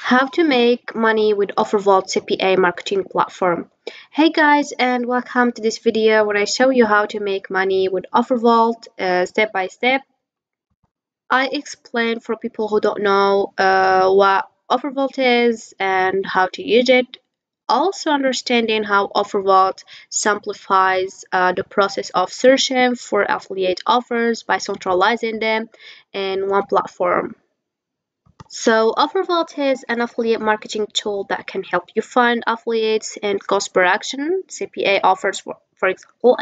How to make money with OfferVault CPA marketing platform. Hey guys, and welcome to this video where I show you how to make money with OfferVault step by step. I explain for people who don't know what OfferVault is and how to use it. Also understanding how OfferVault simplifies the process of searching for affiliate offers by centralizing them in one platform. So OfferVault is an affiliate marketing tool that can help you find affiliates and cost per action, CPA offers for example,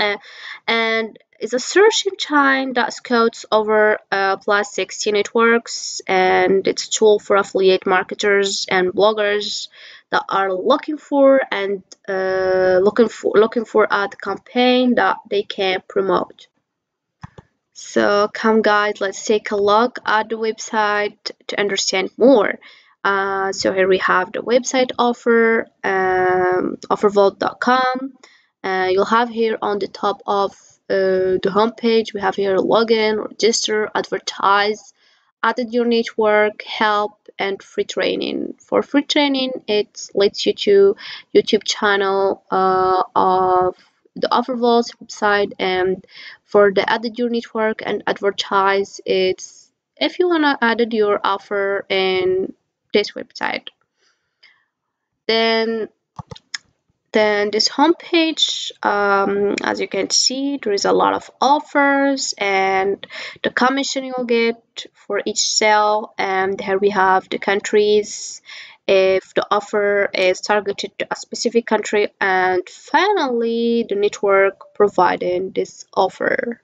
and is a search engine that scouts over plus 60 networks, and it's a tool for affiliate marketers and bloggers that are looking for ad campaign that they can promote. So come guys, let's take a look at the website to understand more. So here we have the website offervault.com. You'll have here on the top of the homepage, we have here login, register, advertise, added your network, help, and free training. For free training, it leads you to YouTube channel of the OfferVault website, and for the added your network and advertise, it's if you wanna added your offer in this website. Then this homepage, as you can see, there is a lot of offers and the commission you'll get for each sale, and here we have the countries if the offer is targeted to a specific country, and finally the network providing this offer.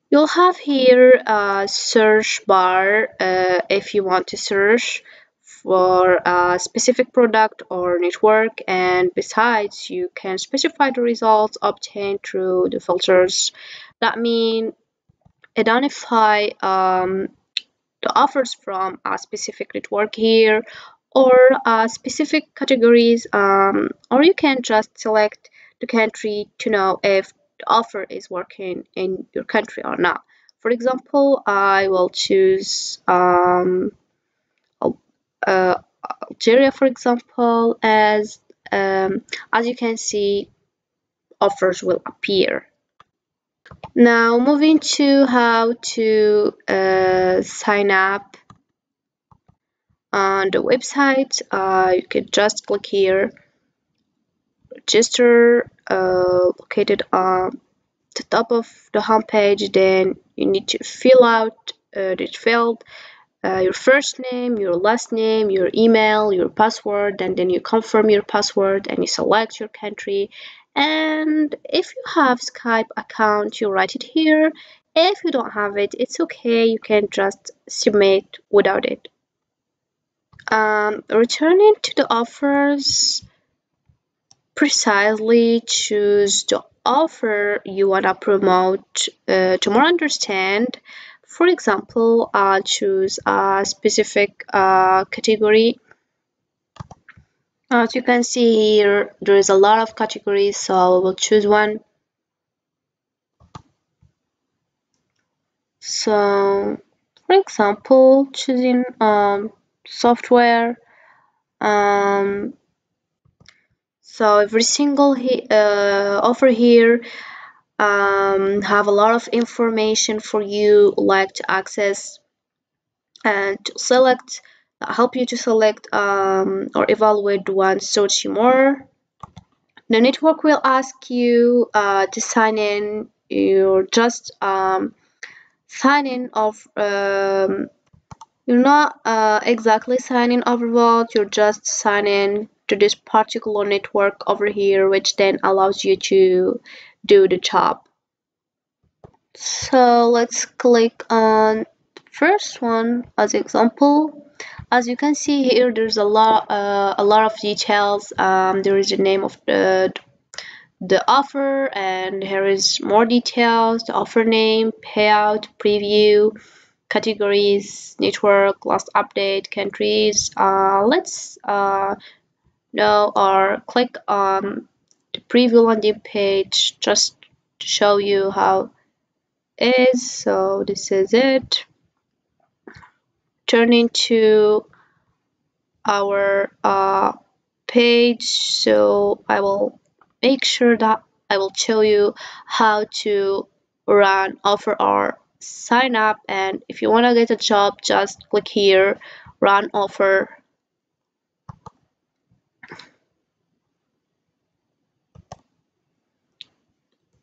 You'll have here a search bar if you want to search for a specific product or network, and besides you can specify the results obtained through the filters. That means identify the offers from a specific network here or specific categories, or you can just select the country to know if the offer is working in your country or not. For example, I will choose Algeria, for example, as you can see, offers will appear. Now moving to how to sign up on the website, you can just click here, register, located on the top of the home page. Then you need to fill out this field, your first name, your last name, your email, your password, and then you confirm your password and you select your country. And if you have Skype account, you write it here. If you don't have it, it's okay, you can just submit without it. Returning to the offers, precisely choose the offer you want to promote to more understand. For example, I'll choose a specific category. As you can see here, there is a lot of categories, so I will choose one. So, for example, choosing software. So every single offer here have a lot of information for you, like to access and to select, help you to select or evaluate the one suits you more. The network will ask you to sign in. You're just sign in of you're not exactly signing OfferVault, you're just signing to this particular network over here, which then allows you to do the job. So let's click on the first one as example. As you can see here, there's a lot of details. There is the name of the offer, and here is more details: the offer name, payout, preview, categories, network, last update, countries. Let's know or click on the preview landing page just to show you how it is. So this is it. Turning to our page. So I will make sure that I will show you how to run offer or sign up. And if you want to get a job, just click here, run offer.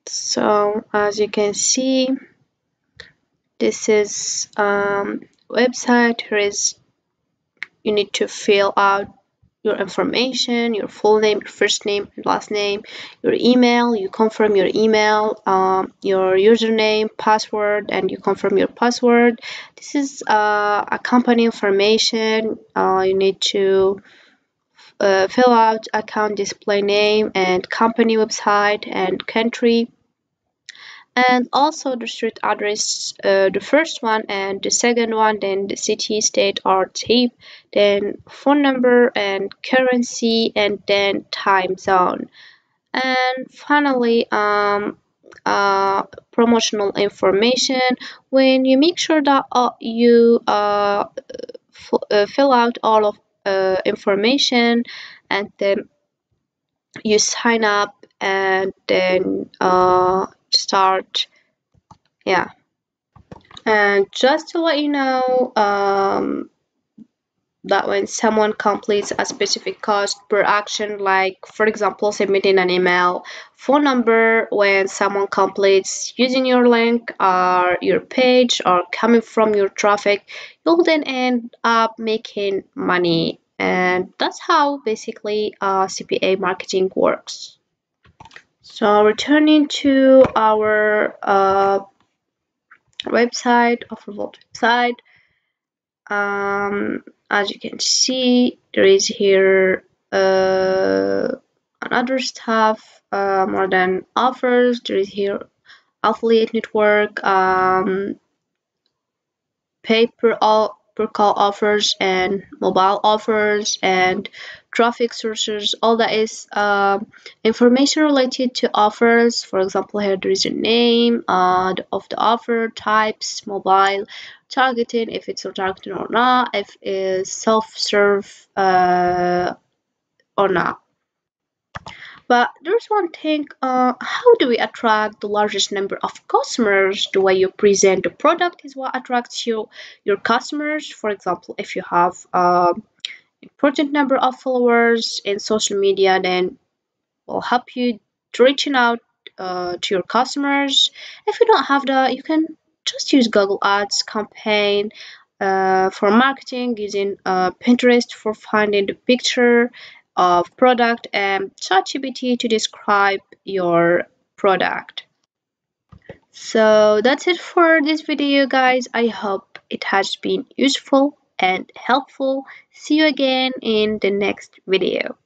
So as you can see, this is website. Here is, you need to fill out your information, your full name, your first name, your last name, your email. You confirm your email, your username, password, and you confirm your password. This is a company information. You need to fill out account display name and company website and country, and also the street address, the first one and the second one, then the city, state or type, then phone number and currency, and then time zone, and finally promotional information. When you make sure that you fill out all of information, and then you sign up, and then start. Yeah. And just to let you know, that when someone completes a specific cost per action, like for example submitting an email, phone number, when someone completes using your link or your page or coming from your traffic, you'll then end up making money. And that's how basically CPA marketing works. So returning to our website, OfferVault website, as you can see, there is here another stuff, more than offers. There is here affiliate network, pay per call offers and mobile offers and traffic sources. All that is information related to offers. For example, here there is a name of the offer, types, mobile, targeting, if it's targeting or not, if it's self-serve or not. But there's one thing, how do we attract the largest number of customers? The way you present the product is what attracts your customers. For example, if you have important number of followers in social media, then will help you to reaching out to your customers. If you don't have that, you can just use Google Ads campaign for marketing, using Pinterest for finding the picture of product, and ChatGPT to describe your product. So that's it for this video, guys. I hope it has been useful and helpful. See you again in the next video.